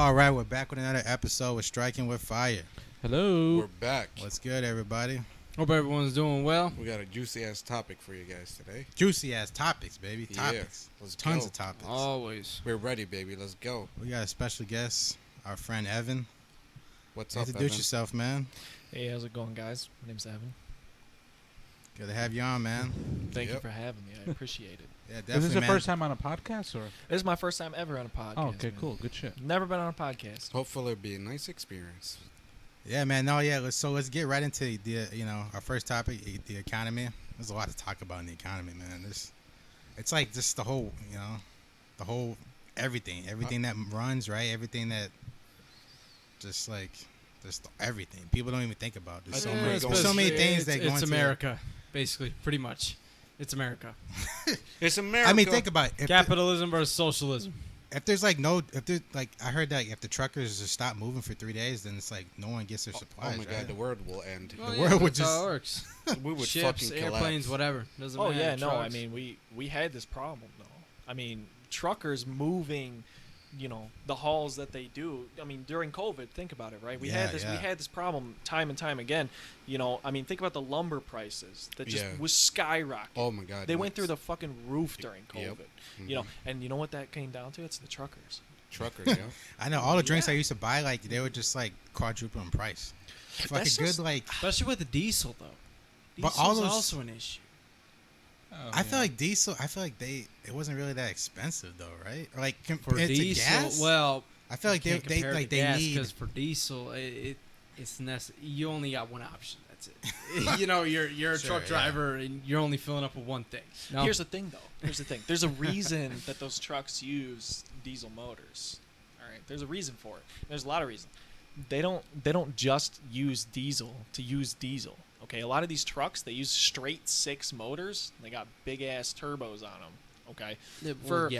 All right, we're back with another episode with Striking with Fire. Hello. We're back. What's good, everybody? Hope everyone's doing well. We got a juicy ass topic for you guys today. Juicy ass topics, baby. Yeah, Topics. let's Tons go. of topics. Always. We're ready, baby. Let's go. We got a special guest, our friend Evan. What's up, Introduce Evan? yourself, man. Hey, how's it going, guys? My name's Evan. Good to have you on, man. Thank you Yep. for having me. I appreciate it. Yeah, Is definitely, this the man. first time on a podcast, or? This is my first time ever on a podcast. Oh, okay, man. cool, good shit. Never been on a podcast. Hopefully, it'll be a nice experience. Yeah, man. No, yeah. Let's get right into our first topic, the economy. There's a lot to talk about in the economy, man. It's like just the whole, everything that runs, right? Everything that, just everything. People don't even think about. There's so many things that go into It's America, basically, pretty much. It's America. It's America. I mean, think about it. Capitalism versus socialism. I heard that if the truckers just stop moving for 3 days, then it's like no one gets their supplies. Oh my god, right? the world will end. Well, The world would that's how just- it works. We would Ships, fucking collapse. airplanes, whatever. Doesn't Oh matter. yeah, no. I Trucks. mean, we had this problem though. I mean, truckers moving, the hauls that they do. I mean, during COVID, think about it, right? We had this problem time and time again. I mean, think about the lumber prices that just Yeah. was skyrocketing. Oh my god. They went through the fucking roof during Yep. COVID. And you know what that came down to? It's the truckers. truckers, yeah. I know all the drinks I used to buy, like they were just like quadruple in price. Fucking That's good, just- like Especially with the diesel, though. But Diesel's all those- also an issue. I feel like diesel. I feel like it wasn't really that expensive though, right? Or like For compared to diesel, gas. well, I feel like they need. because for diesel, it's necessary. You only got one option. That's it. You're a Sure, truck yeah. driver, and you're only filling up with one thing. No. Here's the thing, though. There's a reason that those trucks use diesel motors. All right. There's a reason for it. There's a lot of reasons. They don't just use diesel to use diesel. Okay. A lot of these trucks, they use straight 6 motors. They got big ass turbos on them. Okay. For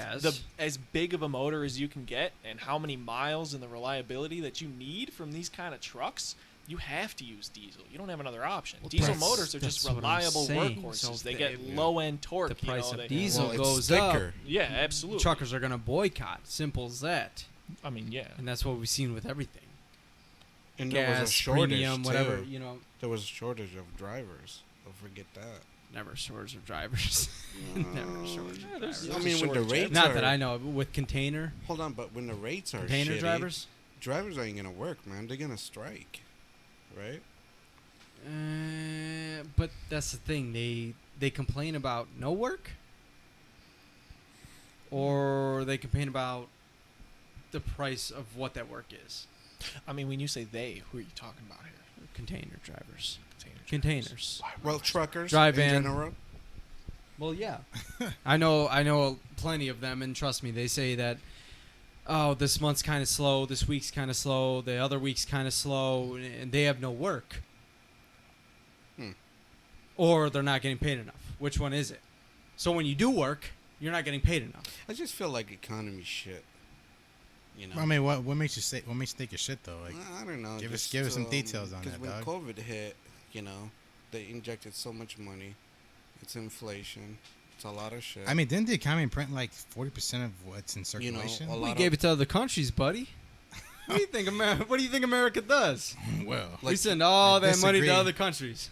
as big of a motor as you can get, and how many miles and the reliability that you need from these kind of trucks, you have to use diesel. You don't have another option. Well, Diesel that's- motors are just that's what I'm reliable saying. workhorses. So they if get they- low end torque. the price of they- diesel Well, it's goes up. thicker. Yeah, absolutely. Truckers are gonna boycott. Simple as that. I mean, yeah. And that's what we've seen with everything. And there was a Gas, shortage premium, too. whatever. There was a shortage of drivers. Don't forget that. Never shortage of drivers. Never shortage of drivers. I mean, when the rates Not are, that I know of, with container Hold on, but when the rates are container shitty, drivers. drivers ain't gonna work, man. They're gonna strike, right? But that's the thing. They complain about no work, or they complain about the price of what that work is. I mean, when you say they, who are you talking about here? Container drivers. Container drivers. Containers. Well, truckers Drive in van. general. Well, yeah. I know plenty of them, and trust me, they say that, oh, this month's kind of slow, this week's kind of slow, the other week's kind of slow, and they have no work. Or they're not getting paid enough. Which one is it? So when you do work, you're not getting paid enough. I just feel like economy shit. You know. I mean, what makes you say? What makes you think of shit though? Like, I don't know. give us just, some details on Because that, when dog. COVID hit, they injected so much money. It's inflation. It's a lot of shit. I mean, didn't the economy print like 40% of what's in You know, circulation? a We lot gave it to other countries, buddy. What do you think America does? well, We Like, send all I that money to disagree. other countries.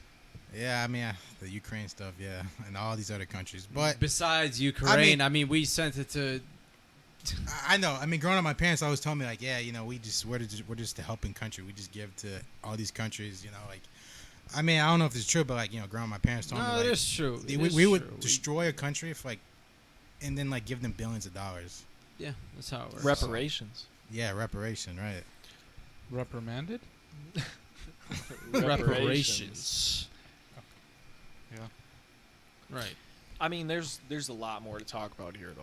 yeah, I mean, the Ukraine stuff, yeah, and all these other countries. But Besides Ukraine, I mean- we sent it to. I know. I mean, growing up, my parents always told me like, yeah, we're just a helping country. We just give to all these countries, like. I mean, I don't know if it's true, but like, growing up, my parents told me No, like, it is true. we would destroy a country if and then like give them billions of dollars. Yeah, that's how it works. Reparations. Yeah, reparation, right? Reprimanded? Reparations. Yeah. Right. I mean, there's a lot more to talk about here, though.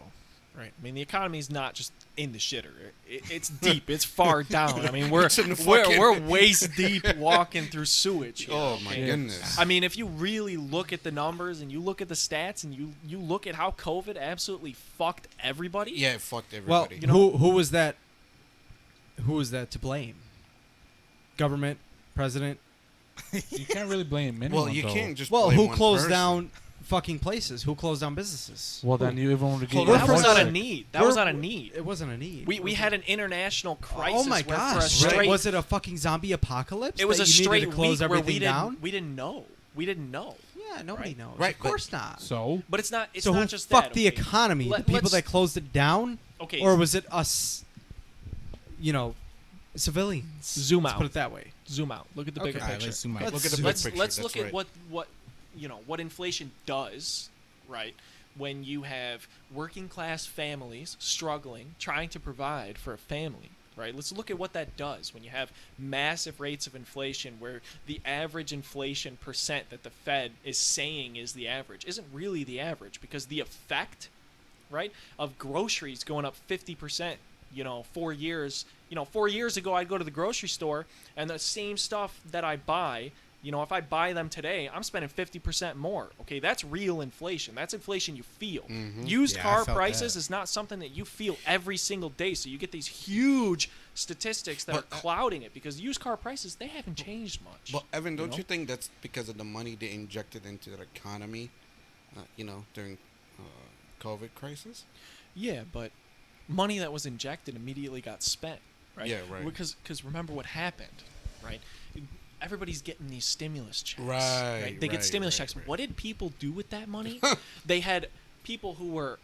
Right. I mean, the economy's not just in the shitter. It's deep. It's far down. I mean, we're It's in the fucking- we're waist deep walking through sewage. Here, Oh my okay? goodness. I mean, if you really look at the numbers and you look at the stats and you look at how COVID absolutely fucked everybody. Yeah, it fucked Well, everybody. who was that? Who was that to blame? Government, president. You can't really blame anyone. Well, you though. can't just Well, blame who one closed person. down fucking places? Who closed down businesses? Well, then you even want to get. Hold on, That for was a not a second. need. That was not a need. It wasn't a need. We had an international crisis. Oh my where gosh! For a straight, Was it a fucking zombie apocalypse? it was that a you needed straight to close week where everything down. we didn't know. We didn't know. Yeah, nobody Right. knows. Right, Of course not. So But it's not. It's so not who just fucked that. the okay? economy? Let- the people let's- that closed it down, Okay. or was it us? You know, civilians. Zoom Let's out. put it that way. Zoom out. Look at the Okay. bigger All right, picture. let's zoom out. Let's Look at the big let's picture. let's that's look right. at what inflation does, right? When you have working class families struggling, trying to provide for a family, right? Let's look at what that does when you have massive rates of inflation where the average inflation percent that the Fed is saying is the average isn't really the average, because the effect, right, of groceries going up 50%, 4 years, 4 years ago I'd go to the grocery store and the same stuff that I buy, if I buy them today, I'm spending 50% more. Okay, that's real inflation. That's inflation you feel. Mhm. Used Yeah, I car felt prices that. is not something that you feel every single day. So you get these huge statistics that But, are clouding it, because used car prices, they haven't changed much. But Evan, don't know? you think that's because of the money they injected into the economy, during COVID crisis? Yeah, but money that was injected immediately got spent, right? Yeah, right. Because remember what happened, right? Everybody's getting these stimulus checks. Right, They get right, stimulus right, checks. right. What did people do with that money? They had people who were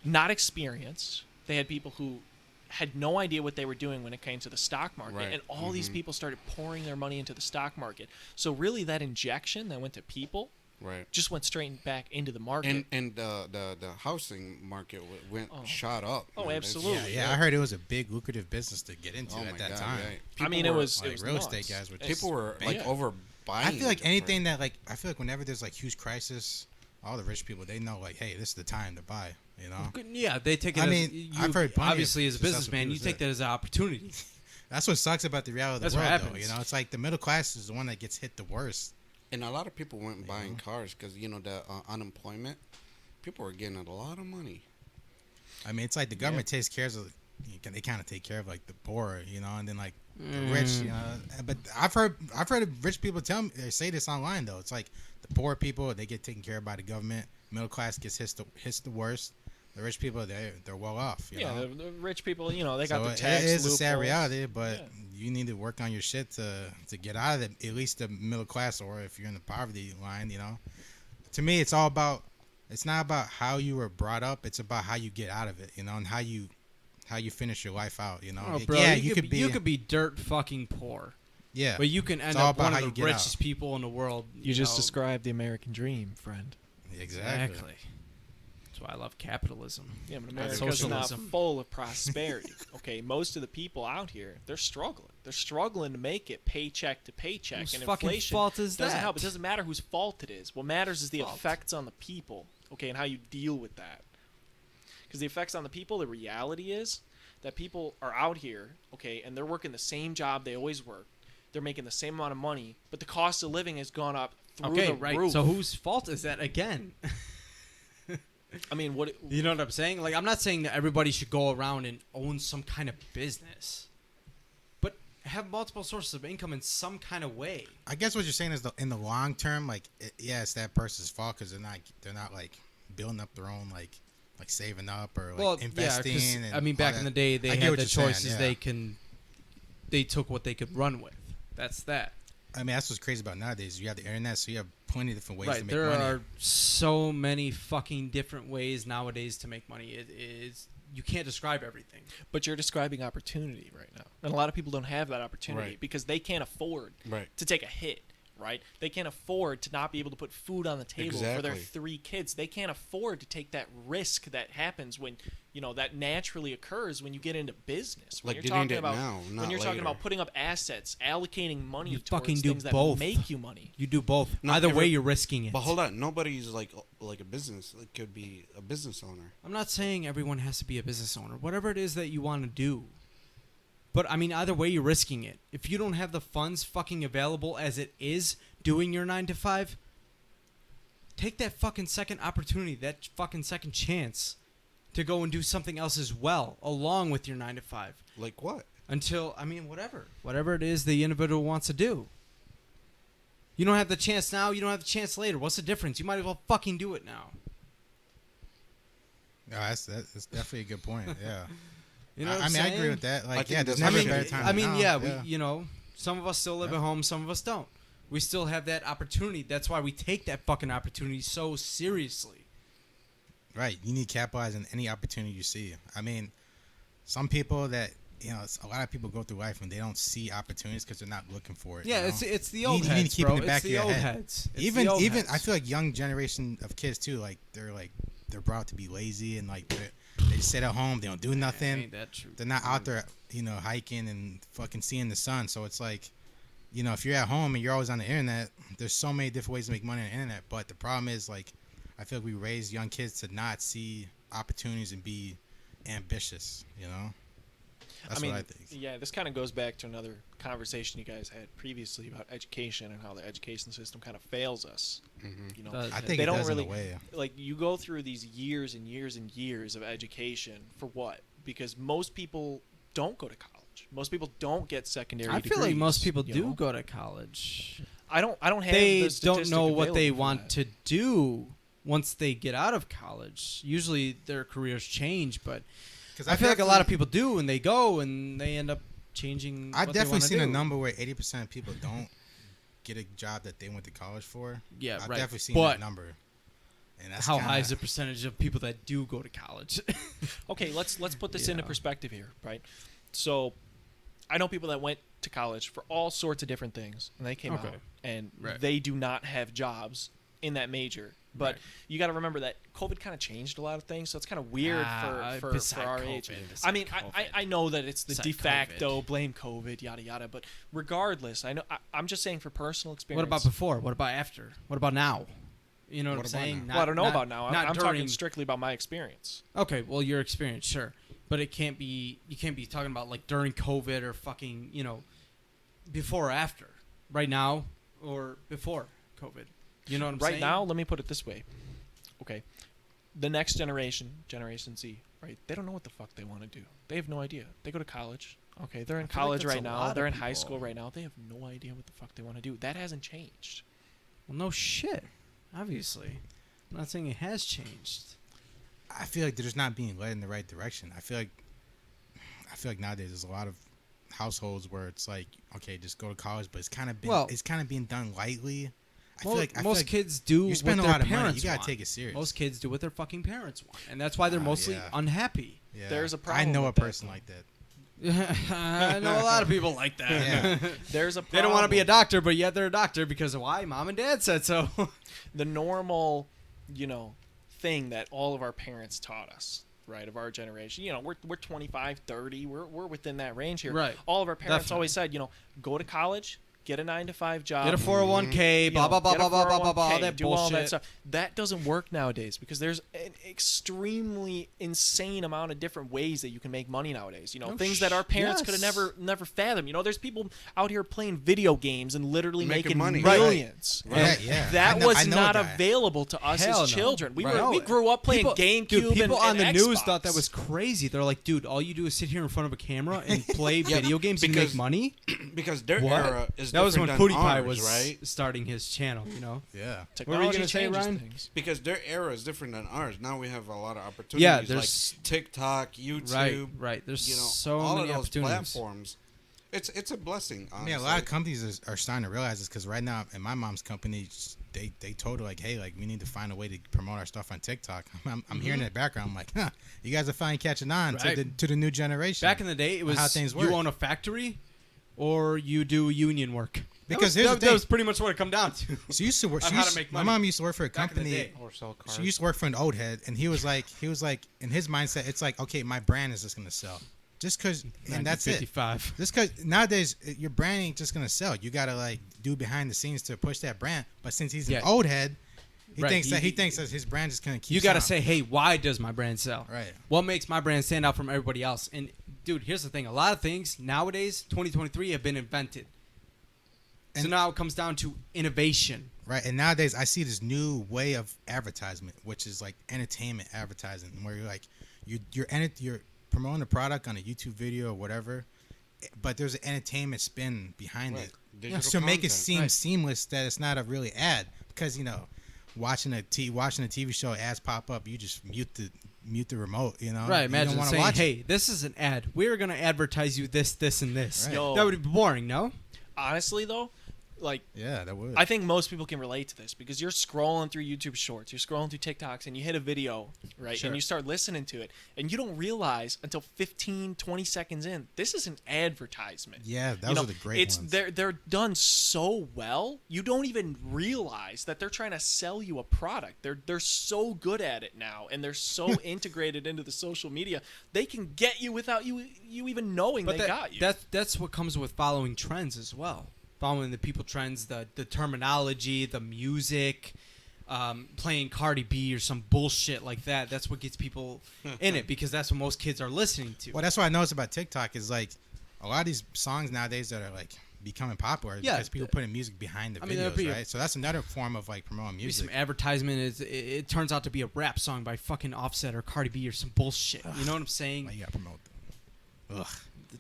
not experienced. They had people who had no idea what they were doing when it came to the stock market. Right, And all these mhm. people started pouring their money into the stock market. So really that injection that went to people Right. just went straight back into the market. And the housing market went Oh. shot up. Oh, man. It's- absolutely. Yeah, I heard it was a big lucrative business to get into Oh at my that God, time. yeah. I People mean, it were- was like real estate guys were People were like Yeah. over buying. I feel like into anything that I feel like whenever there's like huge crisis, all the rich people, they know like, hey, this is the time to buy. You know, Yeah, they take it. I as, mean, you, I've heard plenty of obviously as a successful businessman, you people take say- that as an opportunity. that's what sucks about the reality of That's the what world, though. happens. You know, it's like the middle class is the one that gets hit the worst. And a lot of people weren't buying cars because the unemployment. People were getting a lot of money. I mean, it's like the government takes care of. They kind of take care of like the poor, you know, and then like the rich, you know. But I've heard of rich people say this online though. It's like the poor people, they get taken care of by the government. Middle class gets hits the worst. The rich people, they're well off. You know? the rich people, they got So the tax it is a sad loopholes. reality, but Yeah. you need to work on your shit to get out of it. At least the middle class, or if you're in the poverty line, you know. To me, it's all about. It's not about how you were brought up. It's about how you get out of it, you know, and how you finish your life out, you know. Oh, bro, yeah, you could be dirt fucking poor, yeah, but you can end all up about one how of you the get richest out. people in the world. You just know. described the American dream, friend. exactly. That's why I love capitalism. Yeah, but Not America's not socialism. full of prosperity. Okay, most of the people out here, they're struggling. They're struggling to make it paycheck to paycheck, Whose and fucking inflation fault is doesn't that? help. It doesn't matter whose fault it is. What matters is the Fault. effects on the people. Okay, and how you deal with that. Because the effects on the people, the reality is that people are out here, okay, and they're working the same job they always work. They're making the same amount of money, but the cost of living has gone up through Okay, the right. roof. So whose fault is that again? I mean, what? You know what I'm saying? Like, I'm not saying that everybody should go around and own some kind of business, but have multiple sources of income in some kind of way. I guess what you're saying is in the long term, like yeah, it's that person's fault because they're not like building up their own like saving up or like investing. Yeah, and I mean, back all in that. the day, they I get had what the you're saying, choices. yeah. They took what they could run with. That's that. I mean, that's what's crazy about nowadays. You have the internet, so you have plenty of different ways to Right. make There money. are so many fucking different ways nowadays to make money. It is you can't describe everything. But you're describing opportunity right now, and a lot of people don't have that opportunity Right. because they can't afford Right. to take a hit. Right? They can't afford to not be able to put food on the table for their Exactly. 3 kids. They can't afford to take that risk that happens when that naturally occurs when you get into business. When Like you're getting talking it about now, when not you're talking later. about putting up assets, allocating money You towards fucking do things both. that make you money. You do both. Not Either way, every- you're risking it. But hold on, nobody's like a business. It could be a business owner. I'm not saying everyone has to be a business owner. Whatever it is that you want to do. But I mean, either way, you're risking it. If you don't have the funds fucking available as it is doing your 9 to 5, take that fucking second opportunity, that fucking second chance to go and do something else as well, along with your 9 to 5. Like what? Until, I mean, whatever it is the individual wants to do. You don't have the chance now. You don't have the chance later. What's the difference? You might as well fucking do it now. No, that's definitely a good point. Yeah. You know I what I'm mean, I saying? agree with that. I Like, think yeah, there's that's never a true. better time. I mean, than yeah, now. we, you know, some of us still live Yeah. at home, some of us don't. We still have that opportunity. That's why we take that fucking opportunity so seriously. Right. You need to capitalize on any opportunity you see. I mean, some people that, you know, a lot of people go through life and they don't see opportunities because they're not looking for it. Yeah, you know? it's the You old need to heads, keep it bro. in the back It's of the your old head. heads. It's even the old even heads. I feel like young generation of kids too, they're brought to be lazy and they just sit at home, they don't do nothing. Ain't that true? They're not out there, you know, hiking and fucking seeing the sun. So it's like, you know, if you're at home and you're always on the internet, there's so many different ways to make money on the internet. But the problem is, like, I feel like we raise young kids to not see opportunities and be ambitious, you know? That's what I think. Yeah, this kind of goes back to another conversation you guys had previously about education and how the education system kind of fails us. Mhm. You know, Does. I They think they it don't does really in a way. like you go through these years and years and years of education for what? Because most people don't go to college. Most people don't get secondary I feel like degrees, most people you do know? go to college. I don't have They the don't statistic know what they available for want that. to do once they get out of college. Usually their careers change, but Because I feel like a lot of people do, and they go and they end up changing. I've what definitely they seen a wanna do. number where 80% of people don't get a job that they went to college for. Yeah, I've right. definitely seen But that number. And that's how kinda, high is the percentage of people that do go to college? Okay, let's put this into Yeah. perspective here, right? So, I know people that went to college for all sorts of different things, and they came Okay. out, and Right. they do not have jobs in that major. But Right. you got to remember that COVID kind of changed a lot of things, so it's kind of weird for beside our age. COVID, I beside mean, COVID. I know that it's the Beside de facto COVID. blame COVID, yada yada. But regardless, I'm just saying for personal experience. What about before? What about after? What about now? You know what, What I'm about saying? now? Well, I don't know about now. Not I'm during, talking strictly about my experience. Okay, well, your experience, sure, but it can't be. You can't be talking about like during COVID or fucking, you know, before or after, right now or before COVID. You know what I'm Right saying? now, let me put it this way. Okay, the next generation, Generation Z, right? They don't know what the fuck they want to do. They have no idea. They go to college. Okay, they're in I feel like college that's right a now. lot They're of in high people. school right now. They have no idea what the fuck they want to do. That hasn't changed. Well, no shit. Obviously, I'm not saying it has changed. I feel like they're just not being led in the right direction. I feel like nowadays there's a lot of households where it's like, okay, just go to college, but it's kind of being done lightly. I feel like most kids do you spend what a their lot of money. parents You gotta want. take it serious. Most kids do what their fucking parents want, and that's why they're mostly yeah. unhappy. Yeah. There's a I problem know a with that, person though. like that. I know a lot of people like that. Yeah. There's a problem. They don't want to be a doctor, but yet they're a doctor because of why? Mom and dad said so. The normal, you know, thing that all of our parents taught us, right, of our generation. You know, we're 25, 30. We're within that range here. Right. All of our parents Definitely. always said, you know, go to college, get a 9-to-5 job. Get a 401k, you blah know, blah blah get a blah blah blah blah. 401k, All that do bullshit. all that stuff. That doesn't work nowadays because there's an extremely insane amount of different ways that you can make money nowadays. You know, Oh, things that our parents could have yes. never fathomed. You know, there's people out here playing video games and literally Making making money. millions. Right. And Yeah, that I know- was I know not that. available to us Hell as no. children. We Right. we grew up playing People- GameCube Dude, people and on the news Xbox. thought that was crazy. They're like, dude, all you do is sit here in front of a camera and play video games and make because- money. Because their What? era is That was when different Foodie than Pie ours, was right? starting his channel. You know. Yeah. Technology gonna say, changes Ryan? things. Because their era is different than ours. Now we have a lot of opportunities. Yeah, there's- like TikTok, YouTube, Right. Right. There's you know, so all many of those opportunities. platforms. It's a blessing. I Honestly. mean, a lot of companies are starting to realize this because right now in my mom's company, they told her like, hey, like we need to find a way to promote our stuff on TikTok. I'm hearing in the background. I'm like, huh, you guys are finally catching on Right. to the new generation. Back in the day, it was How things you work. own a factory or you do union work. Because that here's was, the that was thing. pretty much what it come down to. She used to work. On She how to used, make my money. mom used to work for a Back in the company. day. Or sell cars. She used to work for an old head, and he was like, in his mindset, it's like, okay, my brand is just gonna sell, just cause, and that's it. 1955. Just cause nowadays your brand ain't just gonna sell. You gotta like do behind the scenes to push that brand. But since he's Yeah. an old head, he Right. thinks that his brand is gonna keep. You got to selling. say, hey, why does my brand sell? Right. What makes my brand stand out from everybody else? And dude, here's the thing: a lot of things nowadays, 2023, have been invented. So And- now it comes down to innovation. Right, and nowadays I see this new way of advertisement, which is like entertainment advertising, where you're like you're promoting a product on a YouTube video or whatever, but there's an entertainment spin behind Right. it. Digital So make it content. seem Right. seamless that it's not a really ad, because watching a TV show, ads pop up, you just mute the remote. Right, You imagine don't wanna saying, watch it. "Hey, this is an ad. We're going to advertise you this, this, and this." Right. Yo. That would be boring, no? Honestly, though, like Yeah, that would. I think most people can relate to this because you're scrolling through YouTube Shorts, you're scrolling through TikToks, and you hit a video, right? Sure. And you start listening to it, and you don't realize until 15, 20 seconds in, this is an advertisement. Yeah, those are the great ones. They're done so well, you don't even realize that they're trying to sell you a product. They're so good at it now, and they're so integrated into the social media. They can get you without you even knowing they got you. That's what comes with following trends as well. Following the people trends, the terminology, the music, playing Cardi B or some bullshit like that. That's what gets people in it, because that's what most kids are listening to. Well, that's what I noticed about TikTok is like a lot of these songs nowadays that are like becoming popular Yeah, because people putting music behind the I mean, there'll be videos, a- right? So that's another form of like promoting Maybe some music. advertisement it turns out to be a rap song by fucking Offset or Cardi B or some bullshit. You know what I'm saying? Why you gotta promote them? Ugh.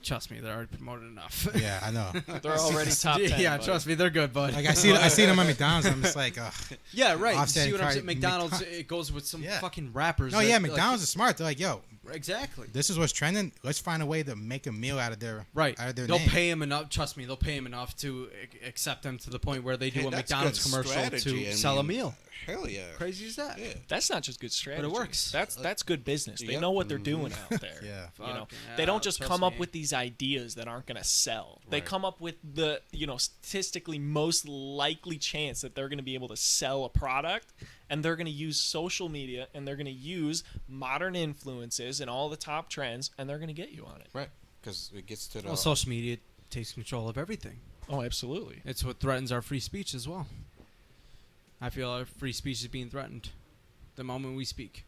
Trust me, they're already promoted enough. Yeah, I know. They're already top 10. yeah, buddy. trust me, they're good, bud. Like I see them at McDonald's. I'm just like, ugh. Yeah, right. Offset See and what I'm saying? Cardi- McDonald's, McDo- it goes with some Yeah. fucking rappers. No, that, yeah, like- McDonald's is smart. They're like, yo, exactly. this is what's trending. Let's find a way to make a meal out of their Right. Out of their They'll name. pay him enough. Trust me, they'll pay him enough to accept them to the point where they do Hey, a that's McDonald's good commercial strategy. to I sell a mean, meal. Hell yeah. Crazy as that? Yeah. That's not just good strategy. works. That's good business. They Yep. know what they're doing out there. Yeah. You know, Fucking they don't hell, just trust come up me. with these ideas that aren't going to sell. They Right. come up with the, statistically most likely chance that they're going to be able to sell a product, and they're going to use social media, and they're going to use modern influences and all the top trends, and they're going to get you on it. Right. Because it gets to the. Well, social media takes control of everything. Oh, absolutely. It's what threatens our free speech as well. I feel our free speech is being threatened the moment we speak.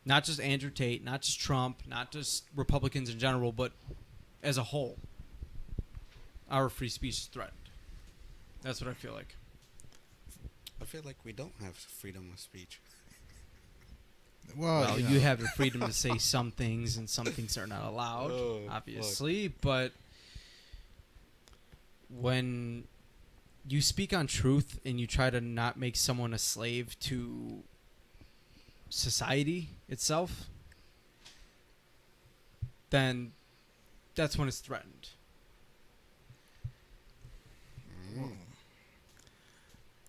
Not just Andrew Tate, not just Trump, not just Republicans in general, but as a whole. Our free speech is threatened. That's what I feel like. I feel like we don't have freedom of speech. Well, Well, you you know. have the freedom to say some things, and some things are not allowed, Oh, obviously. But when you speak on truth and you try to not make someone a slave to society itself, then that's when it's threatened.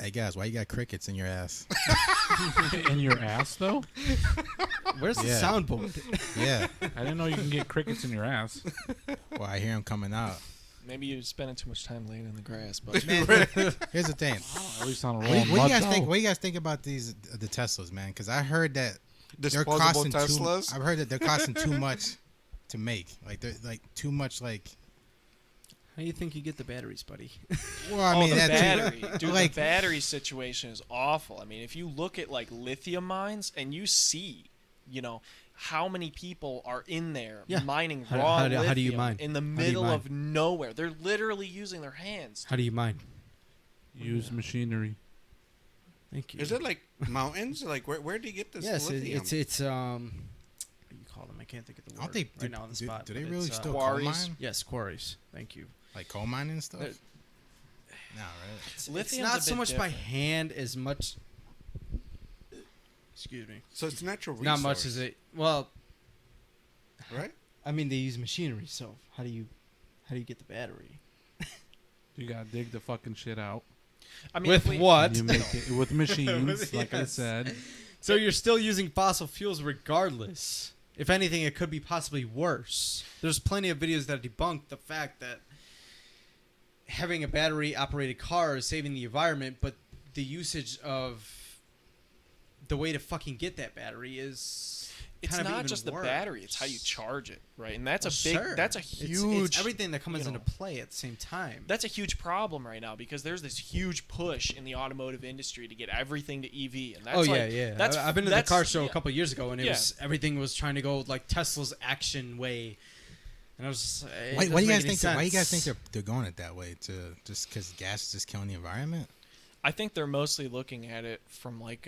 Hey guys, why you got crickets in your ass? In your ass, though? Where's the Yeah. soundboard? Yeah. I didn't know you can get crickets in your ass. Well, I hear them coming out. Maybe you're spending too much time laying in the grass, but Man, here's the thing. At least on a What, roll. what do you guys think? What do you guys think about the Teslas, man? Because I heard that they're Disposable costing Teslas. I've heard that they're costing too much to make. Like they're like too much. Like, How do you think you get the batteries, buddy? well, I mean the that battery, too. dude. Like, The battery situation is awful. I mean, if you look at like lithium mines and you see, how many people are in there Yeah. mining How- raw how do- lithium how do you mine? in the How do you middle mine? of nowhere. They're literally using their hands. How do you mine? Use machinery. Thank you. Is it like mountains? Like where do you get this Yes, lithium? it's what do you call them? I can't think of the word aren't they? right now on the spot. Do they but really it's, still coal quarries. mine? Yes, quarries. Thank you. Like coal mining and stuff? They're- No, right? It's Lithium's not a so bit much by different. hand as much. Excuse me. So it's natural resource. Not much as it. Well, Right? I mean they use machinery. So how do you get the battery? You gotta dig the fucking shit out. I mean, With if we- what? And you make it with machines, like I Yes. said. So you're still using fossil fuels regardless. If anything, it could be possibly worse. There's plenty of videos that debunk the fact that having a battery operated car is saving the environment, but the usage of the way to fucking get that battery is It's kind of not even just the worse. battery; it's how you charge it, right? And that's Well, a big, sure. that's a It's- huge, it's everything that comes you into know, play at the same time. That's a huge problem right now because there's this huge push in the automotive industry to get everything to EV, and that's oh like, yeah. That's, I've been to the that's- car show a yeah. couple of years ago, and it Yeah. was everything was trying to go like Tesla's action way, and I was just, it Why do doesn't you guys make any think? Why do you guys sense. think they're going it that way? To just because gas is just killing the environment? I think they're mostly looking at it from like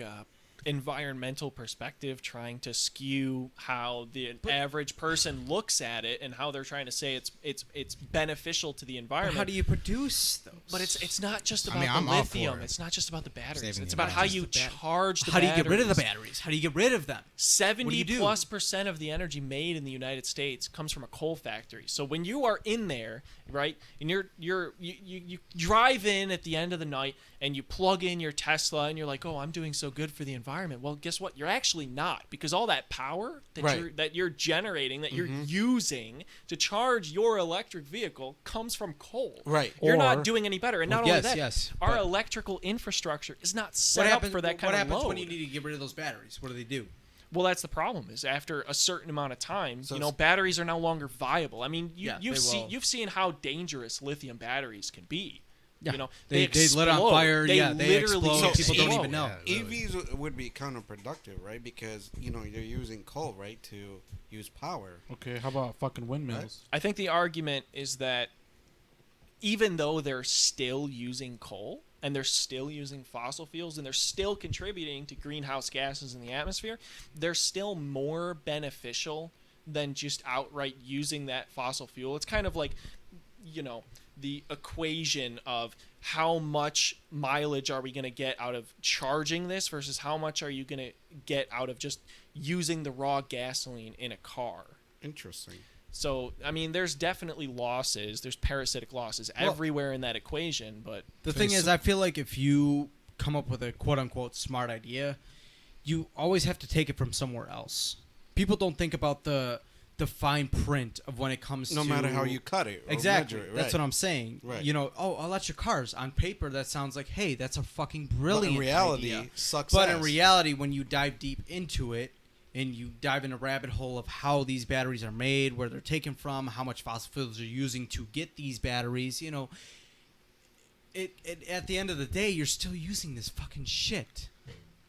environmental perspective, trying to skew how the average person looks at it and how they're trying to say it's beneficial to the But environment. how do you produce those? But it's not just I about mean, the I'm all lithium. for it. It's not just about the batteries. Saving It's the about how environment. you charge the how do you batteries. get rid of the batteries? How do you get rid of them? What do 70 you do? plus % of the energy made in the United States comes from a coal factory. So when you are in there, right, and you drive in at the end of the night and you plug in your Tesla and you're like, oh, I'm doing so good for the environment. Well, guess what? You're actually not, because all that power that Right. you're generating, that you're using to charge your electric vehicle comes from coal. Right. You're Or- not doing any better. And not Well, only that, yes, our but- electrical infrastructure is not set up for that kind what of happens load. when you need to get rid of those batteries? What do they do? Well, that's the problem. Is after a certain amount of time, So you know, it's- batteries are no longer viable. I mean, Yeah, you've they seen will. you've seen how dangerous lithium batteries can be. Yeah. You know, They lit on explode. fire. They Yeah, they literally explode. People don't explode. even know. Yeah. EVs would be counterproductive, right? Because you're using coal, right, to use power. Okay, how about fucking windmills? I think the argument is that even though they're still using coal and they're still using fossil fuels and they're still contributing to greenhouse gases in the atmosphere, they're still more beneficial than just outright using that fossil fuel. It's kind of like, you know, the equation of how much mileage are we going to get out of charging this versus how much are you going to get out of just using the raw gasoline in a car. Interesting. So, I mean, there's definitely losses. There's parasitic losses everywhere in that equation, but The thing is, I feel like if you come up with a quote unquote smart idea, you always have to take it from somewhere else. People don't think about the fine print of when it comes No to matter how you cut it. Or Exactly. measure it, That's right. what I'm saying. Right. You know, electric cars on paper that sounds like, hey, that's a fucking brilliant But in reality, idea. sucks But ass. in reality, when you dive deep into it and you dive in a rabbit hole of how these batteries are made, where they're taken from, how much fossil fuels are using to get these batteries, you know, it at the end of the day, you're still using this fucking shit.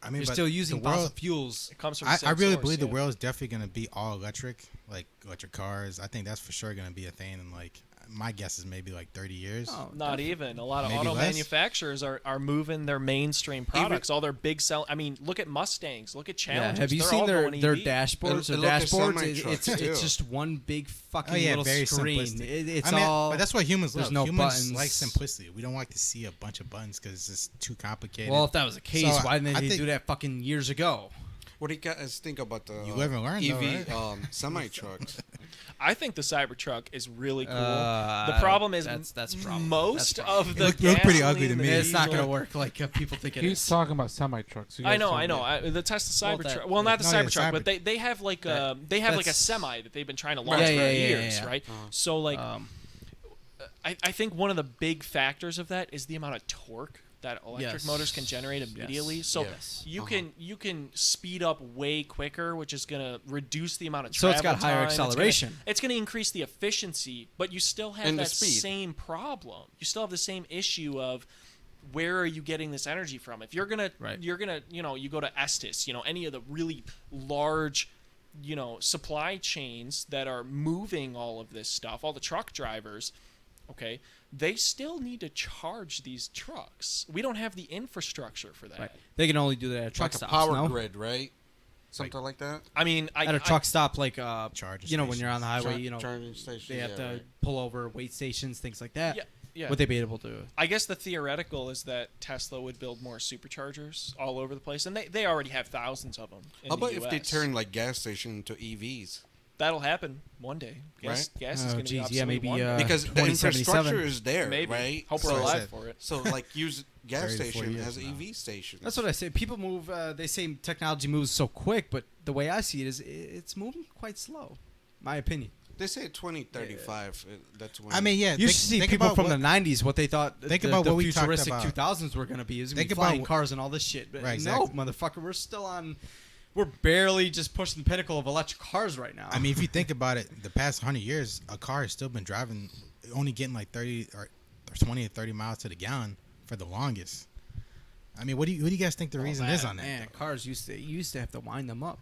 I mean, You're but still using the world, fossil fuels. it comes from I the same really source, believe the yeah. world is definitely going to be all electric, like electric cars. I think that's for sure going to be a thing. And like, my guess is maybe like 30 years. Oh, Not even. A lot of Maybe auto less? manufacturers are moving their mainstream products. All their big sell. I mean, look at Mustangs. Look at Yeah, Challengers. have you They're seen all their going their EV. dashboards? Their Look at dashboards, semi-trucks, it's too. just one big fucking Oh yeah, little very screen. simplistic. It's I mean, all. but that's what humans there's love. no humans buttons. like simplicity. We don't like to see a bunch of buttons because it's just too complicated. well, if that was the case, So, why didn't I they think- do that fucking years ago? What do you guys think about the You live and learn, EV though, right? semi-trucks? I think the Cybertruck is really cool. Uh, the problem is that's a problem. most That's a problem. of the It looked pretty gasoline ugly to and me. It's not diesel- gonna work like people think it He's is. talking about semi-trucks. You I guys know, tell I me. know. The Tesla Well, Cybertruck. that- Well, not the no, yeah, Cybertruck, but Cyber- they have like that- they have like a that's- semi that they've been trying to launch Yeah, for yeah, years, yeah. right? Uh-huh. So like, Um, I think one of the big factors of that is the amount of torque that electric Yes. motors can generate immediately. Yes. So Yes. you can speed up way quicker, which is going to reduce the amount of So travel it's got higher time. It's gonna- acceleration. It's going to increase the efficiency, but you still have And the that speed. same problem. You still have the same issue of where are you getting this energy from? If you're gonna Right. you go to Estes, any of the really large supply chains that are moving all of this stuff, all the truck drivers, okay, they still need to charge these trucks. We don't have the infrastructure for that. right. They can only do that at truck Like a stops. power no? grid, right? Something like that. I mean, At a truck stop, like Charging when you're on the highway, Charging station. they have yeah, to right. pull over, wait stations, things like that. Yeah. Would they be able to? I guess the theoretical is that Tesla would build more superchargers all over the place, and they already have thousands of them. In How the about if they US. turn like gas station into EVs? That'll happen one day. Gas is Oh, going to be geez, obsolete yeah, maybe, one day. Because the 2077. infrastructure is there, Maybe. right? Hope So we're I alive said- for it. So like use gas 30 to 40 station years as from now. EV stations. That's what I say. People move. They say technology moves so quick, but the way I see it is, it's moving quite slow. My opinion. They say 2035. That's when. I mean, yeah. You should see people from the '90s what they thought. Think the, about the what we talked futuristic about. 2000s were going to be. Is going to Think be about flying what- cars and all this shit. But Right, no, exactly. motherfucker, we're still on. We're barely just pushing the pinnacle of electric cars right now. I mean, if you think about it, the past 100 years, a car has still been driving, only getting like 30 or 20 or 30 miles to the gallon for the longest. I mean, what do you guys think the reason is on that? Man, cars used to have to wind them up.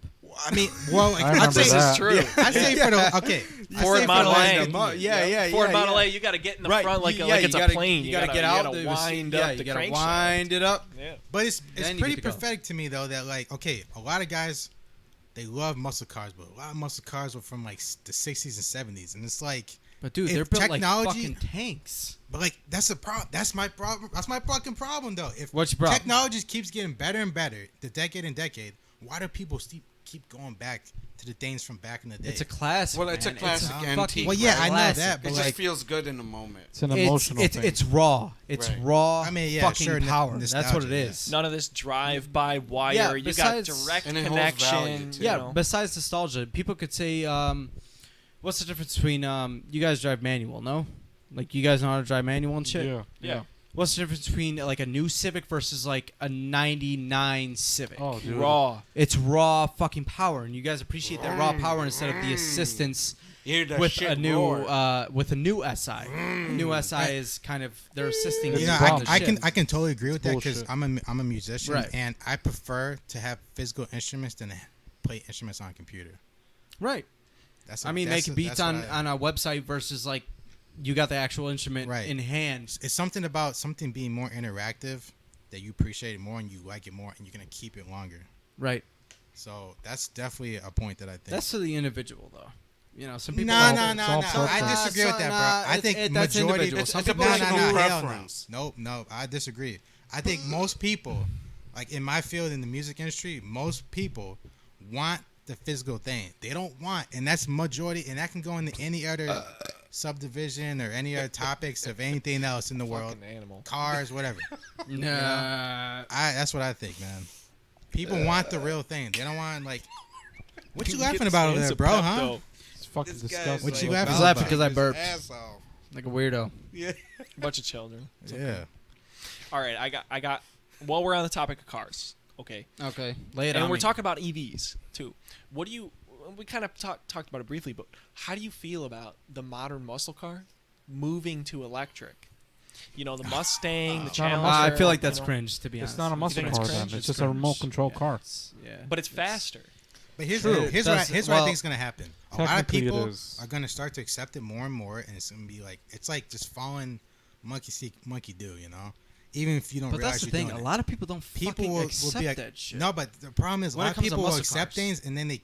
I mean, well, like, I I'd remember say that. This is true. I'd say for the okay, Ford Model A. Yeah. Ford Model A, you got to get in the front like it's a plane. You gotta get out. You gotta wind up the You gotta crankshaft. wind it up. Yeah. But it's Then you pretty get to go. prophetic to me though that like okay, a lot of guys they love muscle cars, but a lot of muscle cars were from like the 60s and 70s, and it's like, But dude, If they're built like technology- fucking tanks. but like that's a problem. That's my problem. That's my fucking problem though. If What's your problem? technology just keeps getting better and better, the decade and decade, why do people keep going back to the things from back in the day? It's a classic. Well, it's a man. classic a antique, fucking well, yeah, I know classic. that, It but just like, feels good in the moment. It's an emotional thing. It's raw. It's Right. raw. I mean, yeah, fucking sure, power. That's what it nostalgia, yeah. is. None of this drive-by wire. Yeah, you besides- got direct And it holds value, connection. too. Yeah. You know? Besides nostalgia, people could say, what's the difference between you guys drive manual? No, like you guys know how to drive manual and shit. Yeah. What's the difference between like a new Civic versus like a '99 Civic? Oh, dude. Raw. It's raw fucking power, and you guys appreciate that raw power instead of the assistance You hear that with shit a new roar. with a new SI. New SI is kind of they're assisting. you know, on I the can shit. I can totally agree with that because Bullshit. I'm a musician Right. and I prefer to have physical instruments than to play instruments on a computer. Right. That's I mean, that's making beats that's on, what I- on a website versus like you got the actual instrument Right. in hand. It's something about something being more interactive that you appreciate it more and you like it more and you're gonna keep it longer. Right. So that's definitely a point that I think. That's to the individual, though. You know, some people. No, It's no, all no, no. personal. I disagree with that, bro. I think that's majority. individual. Some It's a people No, like no, personal no, hell no. preference. Nope, no. I disagree. I think most people, like in my field in the music industry, most people want the physical thing. They don't want, and that's majority, and that can go into any other subdivision or any other topics of anything else in the world, Fucking animal. cars, whatever. Nah. That's what I think, man. People want the real thing. They don't want like. What you Get laughing the about over sense there, of bro? pep, Huh? though. It's fucking This guy's disgusting. What you Like, laughing I was laughing because I burped His ass off. like a weirdo. Yeah. Bunch of children. Yeah. All right, I got. While we're on the topic of cars, okay, Okay, lay it and on we're me. talking about EVs too. What do you? We kind of talked about it briefly, but how do you feel about the modern muscle car moving to electric? You know, the Mustang, the It's not a Challenger. muscle I feel like you that's know, cringe, to be honest. It's not a muscle think car it's then. cringe? It's just a remote control car. Yeah, but it's faster. But here's True. here's It what I, does- here's what I well, think is gonna happen. A lot of technically it people is. are gonna start to accept it more and more, and it's gonna be like it's like just following monkey see, monkey do. You know, even if you don't But realize that's the you're thing. doing A it. lot of people don't People fucking will accept be like, that shit. no, but the problem is a When it lot of comes to people will muscle accept cars. things and then they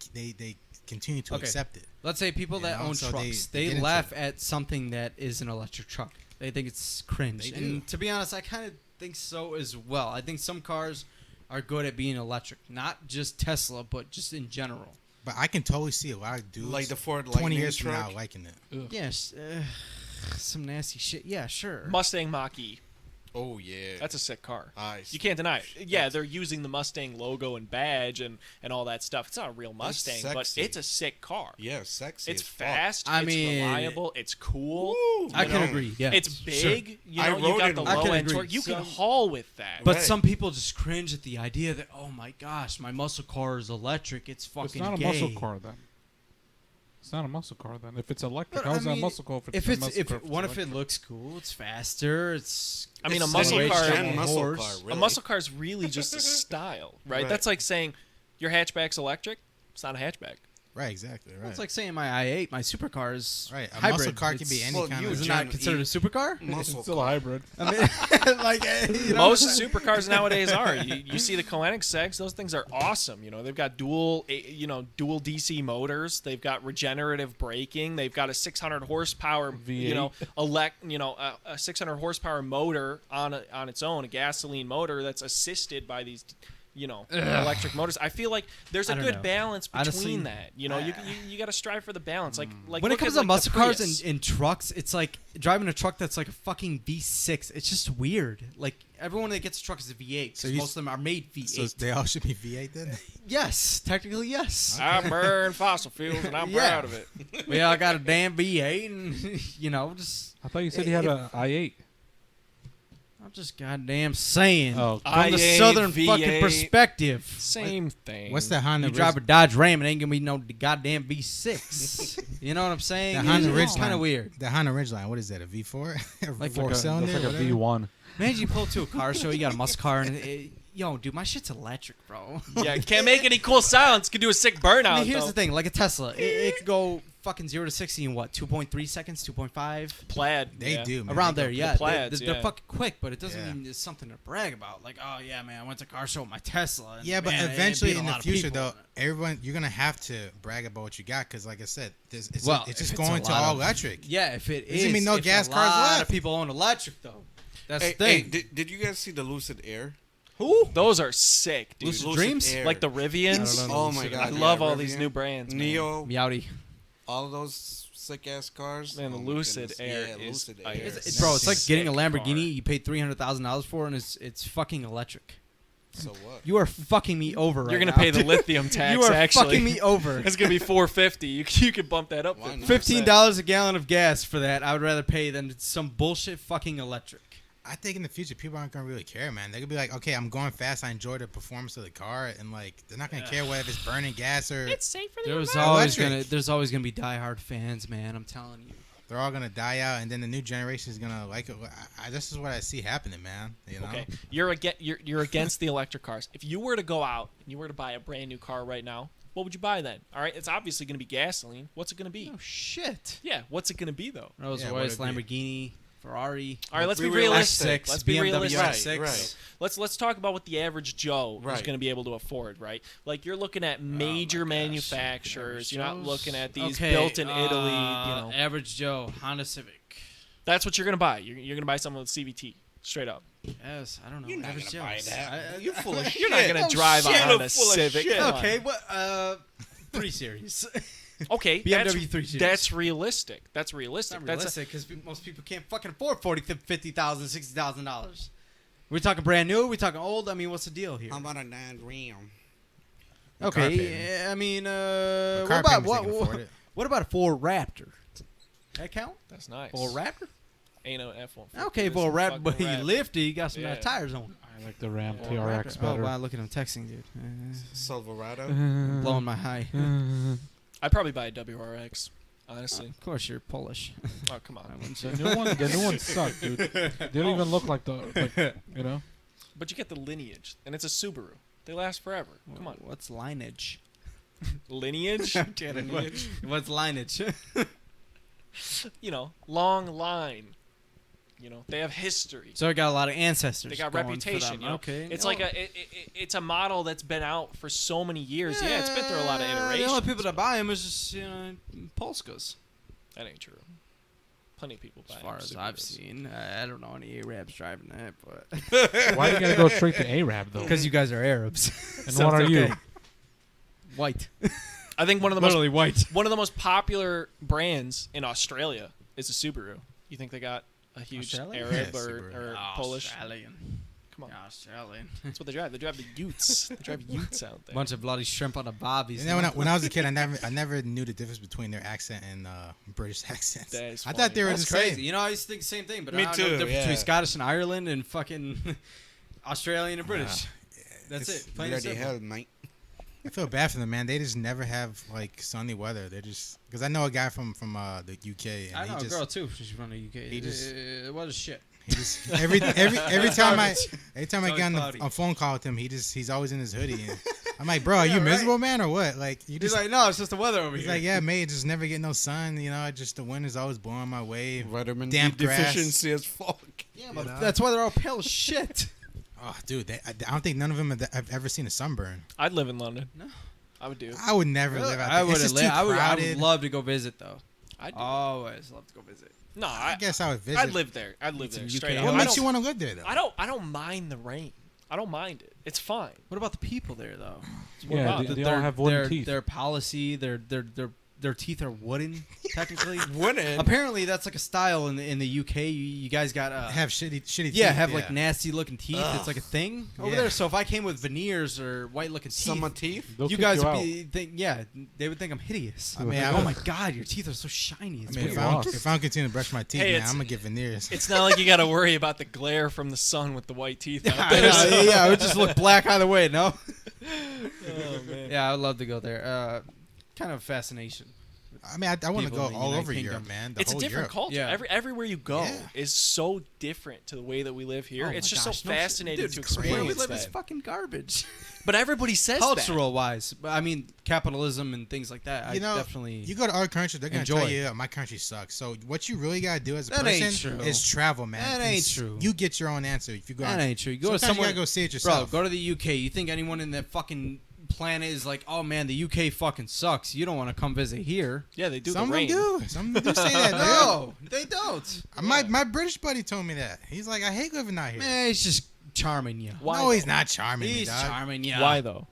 continue to Okay. accept it. Let's say people You that know, own so trucks, they they get into laugh it. at something that is an electric truck. They think it's cringe. They And to be honest, I kind of think so as well. I think some cars are good at being electric, not just Tesla, but just in general. But I can totally see a lot of dudes Like the Ford 20 Lightning years from truck. now liking it. Yes, some nasty shit. Yeah, sure. Mustang Mach-E. Oh yeah. That's a sick car. Nice. You can't deny it. Yeah, they're using the Mustang logo and badge and all that stuff. It's not a real Mustang, but sexy. it's a sick car. Yeah, sexy. It's as fuck. fast. I it's mean, reliable. It's cool. I you can know, agree. Yeah, It's Sure. big. You I know, you rode got it the once. I low can end agree. torque. You can Some- haul with that. But Right. some people just cringe at the idea that, oh my gosh, my muscle car is electric. It's fucking It's not a gay. muscle car then. It's not a muscle car then. If it's electric, But, how's I that a mean, muscle car? If a it's muscle if car it, what if it electric? looks cool? It's faster. It's I mean, a it's muscle next car- gen Gen muscle horse. car, really. A muscle car is really just a style, right? Right. That's like saying your hatchback's electric. It's not a hatchback. Right, exactly. Right. It's like saying my i8, my supercar is right. A hybrid. muscle car can be It's- any Well, kind you of. Is it Gen not considered a supercar? muscle It's still a hybrid. I mean, like you know Most what I'm saying? supercars nowadays are. You see the Koenigseggs; those things are awesome. You know, they've got dual DC motors. They've got regenerative braking. They've got a 600 horsepower, V8. a 600 horsepower motor on its own, a gasoline motor that's assisted by these. Electric motors. I feel like there's I a don't good know. balance between Honestly, that. You got to strive for the balance. Like when it look comes at, to like, muscle the cars Prius. and trucks, it's like driving a truck that's like a fucking V6. It's just weird. Like everyone that gets a truck is a V8. So So you most of them are made V8. So they all should be V8 then. Yes, technically yes. I burn fossil fuels and I'm Yeah. proud of it. Well, I got a damn V8, and just I thought you said he had a i8. I'm just goddamn saying. Oh, From the southern fucking perspective. Same thing. What's the Honda? You drive a Dodge Ram, it ain't gonna be no goddamn V6. You know what I'm saying? The Honda It's Ridgeline. kind of weird. The Honda Ridgeline. What is that? A V4? A Like four That's cylinder? like a whatever? V1. Imagine you pull up to a car show, you got a muscle car, and yo, dude, my shit's electric, bro. Yeah, can't make any cool sounds. Could do a sick burnout. I mean, here's though. the thing, like a Tesla, it could go fucking 0 to 60 in what, 2.3 seconds, 2.5? Plaid. They yeah. do, man. Around They there, go- yeah. Plaids, They're yeah. fucking quick, but it doesn't Yeah. mean it's something to brag about. Like, oh yeah, man, I went to a car show with my Tesla. And, Yeah, but man, it eventually beat a in the lot of future, people. though, everyone you're gonna have to brag about what you got because, like I said, it's Well, it's if just it's a going to lot all of- electric. Yeah, if it There's is, gonna be no if gas a cars lot left. of people own electric though. That's Hey, the thing. did you guys see the Lucid Air? Who? Those are sick, dude. Lucid Dreams? Air. Like the Rivians. I don't know. Oh my Lucid. god! I yeah, love all these Rivian, new brands. man. Neo, Meowdy. all of those sick ass cars. Man, the Oh my Lucid goodness. Air Yeah, is Lucid ice. Air. Bro, it's like Sick getting a car. Lamborghini you paid $300,000 for, and it's fucking electric. So what? You are fucking me over right You're gonna now, pay the dude. lithium tax. You are actually, fucking me over. It's gonna be $4.50. You could bump that up. Why not? 50%. $15 a gallon of gas for that. I would rather pay than some bullshit fucking electric. I think in the future people aren't gonna really care, man. They're gonna be like, okay, I'm going fast. I enjoy the performance of the car, and like they're not gonna care whether it's burning gas or It's safe for the There's Electric. always gonna be diehard fans, man. I'm telling you. they're all gonna die out, and then the new generation is gonna like it. This is what I see happening, man. You know, Okay, you're against the electric cars. If you were to go out and you were to buy a brand new car right now, what would you buy then? All right, it's obviously going to be gasoline. What's it going to be? Oh shit. Yeah, what's it going to be though? Rolls Yeah, Royce, what it'd Lamborghini, Ferrari. All right, let's be We realistic. X6, Let's be BMW realistic. X6. Right. Let's talk about what the average Joe is Right. going to be able to afford, right? Like you're looking at major manufacturers. You're not looking at these Okay, built in Italy. You know, Average Joe, Honda Civic. that's what you're going to buy. You're going to buy something with CVT, straight up. Yes, I don't know. You're not average gonna buy Joe. that. You full of shit. You're not going to drive shit. a Honda You're full of Civic. shit. Come on. Okay, what? 3 Series. Okay, BMW 3 Series. that's realistic. That's realistic. Not That's realistic because most people can't fucking afford $40,000, $50,000, $60,000. We're talking brand new. We're talking old. I mean, what's the deal here? How about a 9 gram? car Okay, payment. yeah, I mean, The what car about payments, they can afford what? it. What about a Ford Raptor? That count? That's nice. Ford Raptor? Ain't no F-150. Okay, This Ford is Raptor, fucking but he rap. lifted. He got some Yeah. tires on. I like the Ram Oh, TRX Oh, better. wow, look at him texting, dude. Silverado. Blowing my high. I'd probably buy a WRX, honestly. Of course, you're Polish. Oh, come I on. wouldn't The say. new ones suck, dude. They don't even look like you know. But you get the lineage, and it's a Subaru. They last forever. Come on. What's lineage? Lineage? I'm kidding. What's lineage? You know, long line. You know, they have history. So I got a lot of ancestors. They got going for reputation. them. You know? Okay. It's no. like it's a model that's been out for so many years. Yeah, it's been through a lot of The iterations. only people that buy them is just Polskas. That ain't true. Plenty of people buy As far them, as I've Subarus. seen, I don't know any Arabs driving that, but Why you gotta go straight to Arab though? because you guys are Arabs. And So what it's are you? okay. White. I think one of the white. one of the most popular brands in Australia is a Subaru. You think they got a huge Australia? Arab Yeah, or, Subaru. or Polish? Australian. Come on, Australian. that's what they drive. They drive the Utes. They drive Utes out there. Bunch of bloody shrimp on the bobbies. And then when I was a kid, I never knew the difference between their accent and British accents. That is I funny. thought they were That's the crazy. same. You know, I used to think the same thing, but Me I don't know too, the difference yeah. between Scottish and Ireland and fucking Australian and British. That's it's it. Plain and Bloody simple. hell, mate. I feel bad for them, man. They just never have like sunny weather. They're just because I know a guy from the UK, and I know he a just girl too. She's from the UK. he just- what is shit? he just every time I It's get always on cloudy. a phone call with him, he's always in his hoodie. And I'm like, bro, are you miserable, man, or what? Like you He's just like, no, it's just the weather over he's here. like, yeah, mate, just never get no sun. You know, just the wind is always blowing my way. Vitamin Damp D grass. deficiency as fuck. yeah, you but know? that's why they're all pale as shit. Oh, dude, I don't think none of them have ever seen a sunburn. I'd live in London. No. I would do. I would never live out there. I It's would just live. too I would crowded. love to go visit though. I'd do. Always love to go visit. No, I guess I would visit. I'd live there. I'd live Some there UK straight up. What I makes don't- you want to live there, though? I don't mind the rain. I don't mind it. It's fine. What about the people there though? Yeah, about they all have wooden teeth. Their policy, their their teeth are wooden, technically. Wooden. Apparently, that's like a style in the UK. You guys got Have shitty teeth. yeah, have like nasty looking teeth. Ugh. It's like a thing over Yeah. there. So if I came with veneers or white looking teeth, Summer teeth. They'll you kick guys you would out. be they would think I'm hideous. I mean, oh my god, your teeth are so shiny. I It's mean, weird. if I don't continue to brush my teeth, Hey, man, it's- I'm gonna get veneers. It's not like you got to worry about the glare from the sun with the white teeth out I there. know, yeah, it would just look black either way. No. Oh, man. Yeah, I'd love to go there. Kind of fascination. I mean, I want to People go in the all United over Kingdom. Europe, man. The It's a whole different Europe. culture. Yeah. Everywhere you go Yeah. is so different to the way that we live here. Oh It's my just gosh, so no shit. fascinating Dude, to the way we experience live is that. fucking garbage. But everybody says that. Cultural wise, I mean capitalism and things like that. You know, I definitely. You go to our country, they're gonna tell enjoy. you, my country sucks. So what you really gotta do as a That ain't person true. is travel, man. That And ain't true. You get your own answer if you go. that out. ain't true. You go to Sometimes somewhere. you gotta go see it Bro, yourself. go to the UK. You think anyone in that fucking planet is like, oh man, the UK fucking sucks. You don't want to come visit here. Yeah, they do Some the of rain. them do. Some of them do say that. No, they don't. dude. My British buddy told me that. He's like, I hate living out here. Man, he's just charming you. Why no, though? he's not charming. He's dog. charming you. Why though?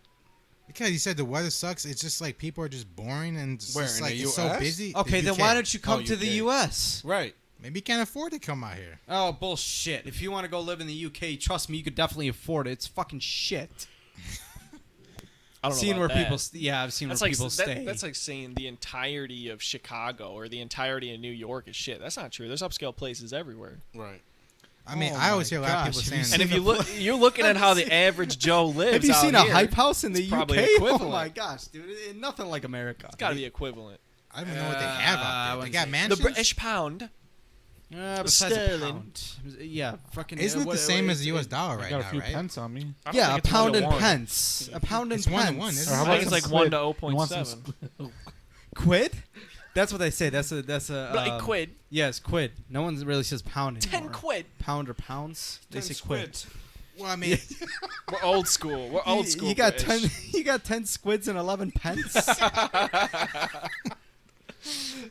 Because he said the weather sucks. It's just like people are just boring and it's Where, just in like the it's so US? busy. Okay, The then UK. why don't you come Oh, to the UK. US? Right. Maybe you can't afford to come out here. Oh, bullshit. If you want to go live in the UK, trust me, you could definitely afford it. It's fucking shit. I don't know Seen about where that. people, yeah, I've seen That's where like people stay. that's like saying the entirety of Chicago or the entirety of New York is shit. That's not true. There's upscale places everywhere. Right. I mean, Oh I always my hear a lot of gosh, people have you saying. And if seen you look, you're looking at how the average Joe lives. Have you out seen a here. hype house in the It's UK? probably Oh equivalent. my gosh, dude, nothing like America. It's got to be equivalent. I don't even know what they have I out there. They wouldn't got say- mansions. The British pound. Besides sterling. a pound. Yeah, fucking. Isn't it what- the same what- as the U.S. dollar I right got a now, few right? pence on me. I don't Yeah, think a it's pound 1 and to 1. pence. A pound and It's 1 to pence. 1, isn't Or how it? about I think it's some like 1 squid? to You want some 0.7. Quid? That's what they say. That's a Like quid. Yes, quid. No one really says pound 10 anymore. quid. Pound or pounds? They say quid. Well, I mean, We're old school. We're old school. You got British. 10. You got 10 squids and 11 pence.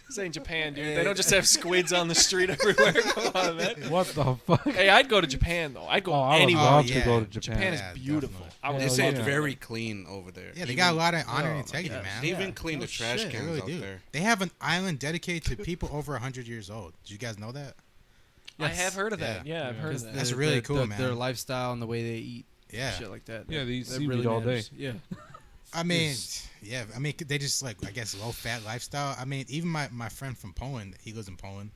This ain't Japan, dude. They don't just have squids on the street everywhere. Come on, man. What the fuck? Hey, I'd go to Japan though. I'd go Oh, I would anywhere. love Oh, to yeah. go to Japan. Japan is Yeah, beautiful. definitely. I would They Yeah, say it's yeah. very clean over there. yeah, they got a lot of honor Oh, and my integrity, gosh. man. They Yeah. even clean No the trash shit. They cans really out do. there. They have an island dedicated to people over 100 years old. Did you guys know that? I have heard of that. Yeah. Yeah, I've Yeah. heard of that. That's really cool, Their man. lifestyle and the way they eat, Yeah. shit like that. Yeah, they eat that seaweed all matters. Yeah. I mean, yeah. I mean, they just like, I guess, low fat lifestyle. I mean, even my friend from Poland, he lives in Poland.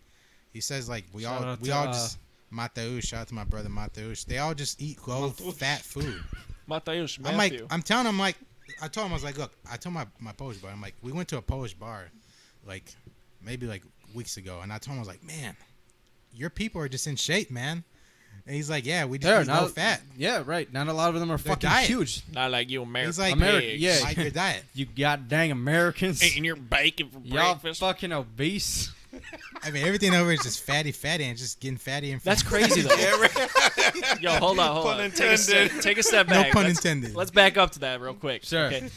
He says like we Shout all out we to, all just Mateusz. Shout out to my brother Mateusz. They all just eat low fat food. Mateusz, I'm like, Matthew. I'm telling him like, I told him I was like, look, I told my Polish bar. I'm like, we went to a Polish bar, like maybe like weeks ago, and I told him I was like, man, your people are just in shape, man. And he's like, yeah, we just eat low fat. Yeah, right. Not a lot of them are Their fucking diet. huge. Not like you American. He's like, America, pigs. yeah. like your diet. You goddamn Americans. Eating your bacon for Y'all breakfast. fucking obese. I mean, everything over is just fatty, and just getting fatty and. That's fatty. crazy though. Yo, hold on. Take a step No back. pun Let's- intended. Let's back up to that real quick. Sure. Okay.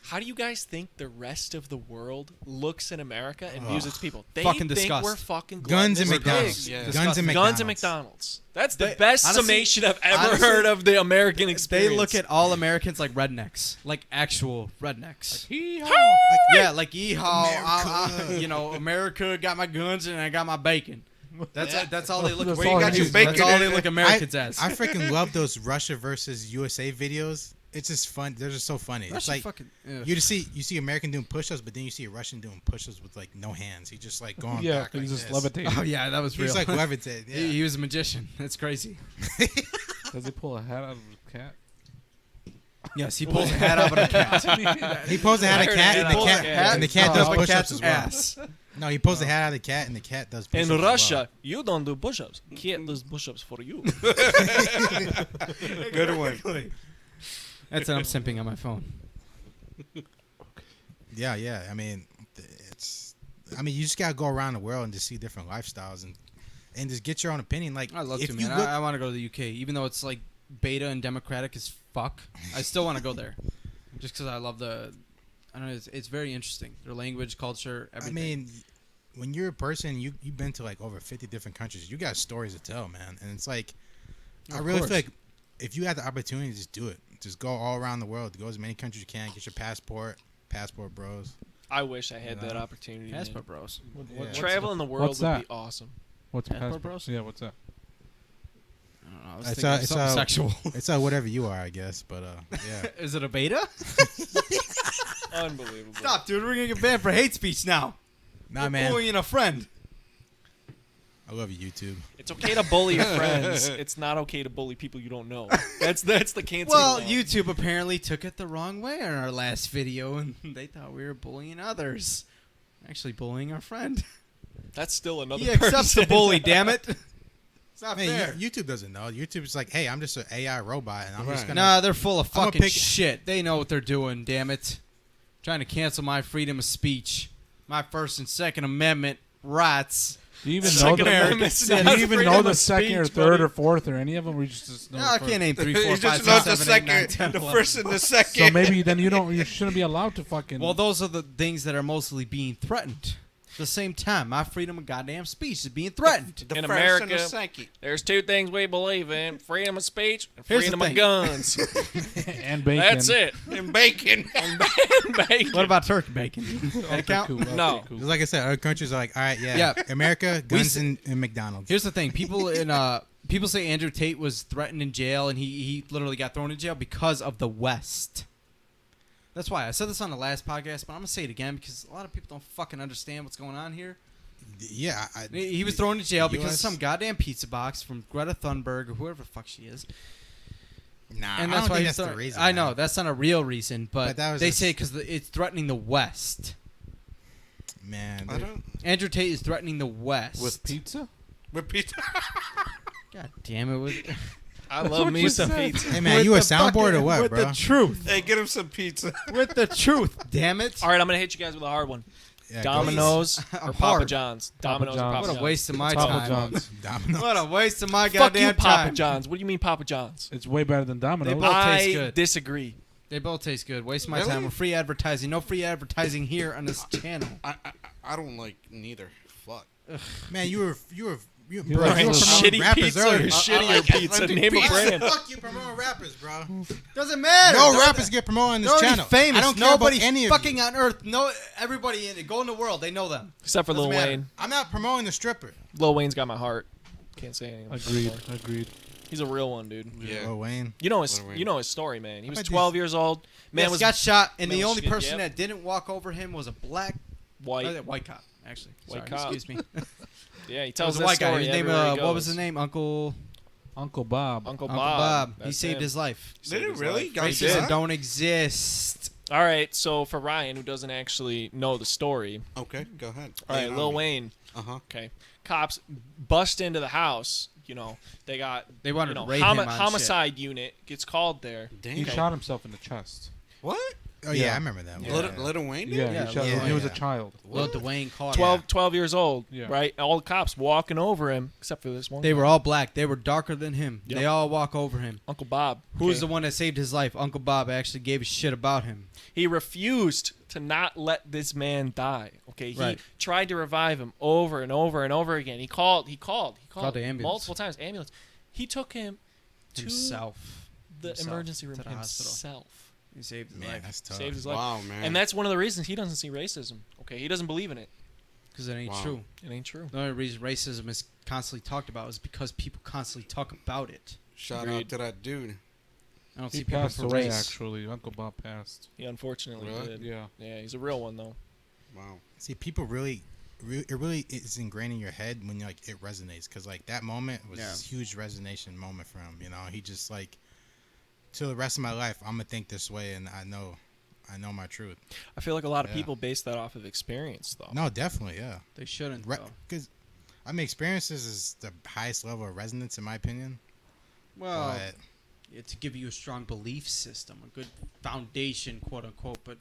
How do you guys think the rest of the world looks in America and views its people? They Fucking think disgust. we're fucking Guns and gluttonous McDonald's. pigs. Yeah. Guns Disgusting. and McDonald's. Guns and McDonald's. That's the They- best honestly- summation I've ever honestly, heard of the American experience. They look at all Americans like rednecks, like actual rednecks. Hee-haw. Yeah, like yeehaw, America. you know, America got my guns and I got my bacon. That's all they look. That's Where all you he got your needs, bacon? man. That's all they look Americans as. I freaking love those Russia versus USA videos. It's just fun. They're just so funny. It's Russia like fucking, you see American doing push-ups, but then you see a Russian doing push-ups with like no hands. He just like going Yeah, back like he's just this. levitating. Oh yeah, that was real. He's like levitating. Yeah. he was a magician. That's crazy. Does he pull a hat out of a cat? Yes, he pulls a hat out of a cat. He pulls a hat I of heard cat, a and hat the out cat of a cat. and the cat Oh, does a push-ups cat's as well. ass. No, he pulls the hat out of the cat, and the cat does push-ups in as well. Russia, you don't do push-ups. Cat does push-ups for you. Good one. That's it. I'm simping on my phone. Yeah, yeah. I mean, you just gotta go around the world and just see different lifestyles and just get your own opinion. Like, I love if to, you man. look, I want to go to the UK, even though it's like beta and democratic as fuck. I still want to go there, just because I love the. I don't know. It's very interesting. Their language, culture, I everything. mean, when you're a person, you've been to like over 50 different countries. You got stories to tell, man. And it's like, I Of really course. feel like if you had the opportunity, just do it. Just go all around the world. Go as many countries you can. Get your passport, bros. I wish I had that opportunity. Passport Bros. Yeah. Travel in the world what's would that? be awesome. What's Passport passport? Bros? Yeah, what's that? I don't know. I was It's thinking it's something sexual. It's whatever you are, I guess. But yeah. Is it a beta? Unbelievable. Stop, dude. We're gonna get banned for hate speech now. Nah, We're man. bullying a friend. I love you, YouTube. It's okay to bully your friends. It's not okay to bully people you don't know. That's the cancel. Well, law. YouTube apparently took it the wrong way on our last video, and they thought we were bullying others. Actually, bullying our friend. That's still another. He accepts the person. bully. Damn it. It's not Man, fair. YouTube doesn't know. YouTube's like, hey, I'm just an AI robot, and I'm just Right. gonna. Nah, they're full of I'm gonna fucking pick- shit. They know what they're doing. Damn it. Trying to cancel my freedom of speech, my First and Second Amendment rights. Do you even know Second the Amendment's Do not you even freedom know of the second or speech, third buddy. or fourth or any of them? Or you just know No, the I first? can't name 3, You 4, just 5, know 6, the 7, 8, 9, second, 10, the 11. first and the second. So maybe then you shouldn't be allowed to fucking. Well, those are the things that are mostly being threatened. At the same time, my freedom of goddamn speech is being threatened. the in first and the America- second. There's two things we believe in: freedom of speech and Here's the freedom of thing. guns. and bacon. That's it. And bacon. And bacon. What about turkey bacon? That Okay, count? cool, okay, No. cool. Just like I said, other countries are like, all right, yeah, Yeah. America, We guns s- and McDonald's. Here's the thing: people say Andrew Tate was threatened in jail, and he literally got thrown in jail because of the West. That's why I said this on the last podcast, but I'm gonna say it again because a lot of people don't fucking understand what's going on here. Yeah, He was thrown in jail because of US some goddamn pizza box from Greta Thunberg or whoever the fuck she is. Nah, And I that's don't why think he's that's the thrown- reason. I know man. that's not a real reason, but, But that was they just- say because it's threatening the West. Man, I don't. Andrew Tate is threatening the West. With pizza? With pizza. God damn it! With, I That's love what me you some said. pizza. hey man, with you a the soundboard fucking- or what, with bro? the truth. Hey, get him some pizza. With the truth. Damn it! All right, I'm gonna hit you guys with a hard one. Yeah, Domino's or I'm Papa hard. John's? Papa Domino's or John's. Papa What John's? a waste of my Papa time. John's. Domino's. What a waste of my Fuck goddamn you, Papa time. John's. What do you mean Papa John's? It's way better than Domino's. both taste I good. disagree. They both taste good. Waste my Really? time with free advertising. No free advertising here on this channel. I don't like neither. Fuck. Man, you were You bro, like you were those promoting Shitty rappers pizza or earlier. shittier pizza? Name a brand. Fuck you promoting rappers, bro. Doesn't matter. No They're- rappers get promoted on They're this already channel. famous. I don't care Nobody about any of fucking you. on earth. No, everybody in it. Go in the world. They know them. Except for Doesn't Lil matter. Wayne. I'm not promoting the stripper. Lil Wayne's got my heart. Can't say anything. Agreed. more. Agreed. He's a real one, dude. Yeah. Lil Wayne. You know his. Lil Wayne. You know his story, man. He was bet 12 these- years old. Man Yes, was got shot, and man the was only shit, person yep. that didn't walk over him was a black white. white cop. Actually, White Sorry, cop. excuse me. Yeah, he It tells was a that white guy. story His name, everywhere he what was goes. his name? Uncle Uncle Bob. Uncle Uncle Bob. Bob. He That's saved him. his life. Did Saved it his really? life. Got Racism shot? don't exist. All right, so for Ryan, who doesn't actually know the story, Okay, go ahead. all right, Lil Wayne. Uh huh. Okay, cops bust into the house. You know, they got They wanted you know, to raid him on homicide unit gets called there. Damn. He shot himself in the chest. What? Oh yeah, Yeah. I remember that. Yeah. one. Little Wayne? did? Yeah, Yeah, he shot. yeah, He was a yeah. child. Lil Dwayne caught 12 years old, Yeah. right? All the cops walking over him, except for this one. They guy. were all black. They were darker than him. Yep. They all walk over him. Uncle Bob. Who's okay? the one that saved his life? Uncle Bob actually gave a shit about him. He refused to not let this man die. Okay, he Right. tried to revive him over and over and over again. He called Called the ambulance. multiple times. Ambulance. He took him to Himself. the Himself emergency room to the hospital. himself. He saved his Man, life. that's tough. Saved his life. Wow, man. And that's one of the reasons he doesn't see racism. Okay, he doesn't believe in it. Because it ain't Wow. true. It ain't true. The only reason racism is constantly talked about is because people constantly talk about it. Shout Agreed. out to that dude. I don't He see people passed for away. race. Actually, Uncle Bob passed. He unfortunately Really? did. Yeah. Yeah, he's a real one though. Wow. See, people it really is ingrained in your head when like it resonates because like that moment was Yeah. a huge resonation moment for him. You know, he just like till the rest of my life I'm gonna think this way, and I know my truth. I feel like a lot of Yeah. people base that off of experience though. No, definitely, yeah. They shouldn't, though. Because I mean, experiences is the highest level of resonance in my opinion. Well, But yeah, to give you a strong belief system, a good foundation, quote unquote. But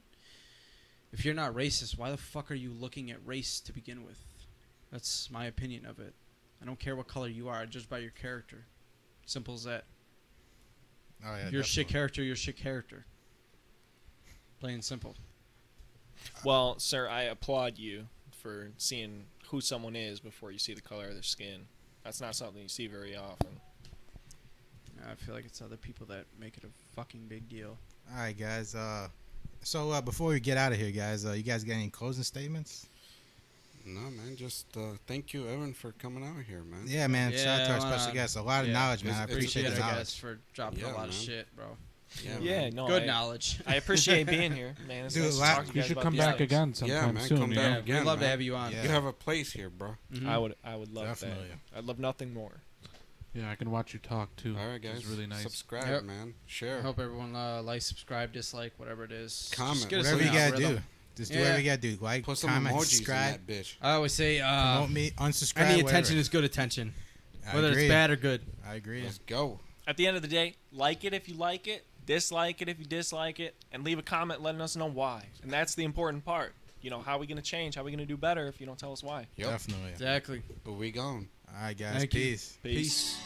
if you're not racist, why the fuck are you looking at race to begin with? That's my opinion of it. I don't care what color you are. I judge by your character. Simple as that. oh yeah, You're a shit definitely. character. You're a shit character. Plain and simple. Well, sir, I applaud you for seeing who someone is before you see the color of their skin. That's not something you see very often. I feel like it's other people that make it a fucking big deal. All right, guys. So before we get out of here, guys, you guys got any closing statements? No, man. Just thank you, Evan, for coming out here, man. Yeah, man. Shout out to Yeah, our special guest. A lot of yeah. knowledge, man. I It's- appreciate Appreciate the our knowledge. guys for dropping Yeah, a lot of man. shit, bro. Yeah, Yeah, man. no, Good I, knowledge. I appreciate being here, man. It's Dude, nice to la- talk to you You guys should about come these back things. again sometime man, soon. come yeah. back. Yeah, again, we'd love to man. have you on. Yeah. You have a place here, bro. Mhm. I would love Definitely. that. I'd love nothing more. Yeah, I can watch you talk too. All right, which guys. is really nice. Subscribe, Yep. man. I Share. hope everyone like, subscribe, dislike, whatever it is. Just Comment. get us Whatever in you the gotta algorithm. do. Just do Yeah. whatever you gotta do. Like, Put some comment, emojis subscribe, in that bitch. I always say, promote me, unsubscribe. any whatever. attention is good attention, I whether agree. it's bad or good. I agree. Let's go. At the end of the day, like it if you like it, dislike it if you dislike it, and leave a comment letting us know why. And that's the important part. You know, how are we going to change? How are we going to do better if you don't tell us why? Yep. Definitely. Exactly. But we gone. All right, guys. Thank you. Peace. Peace.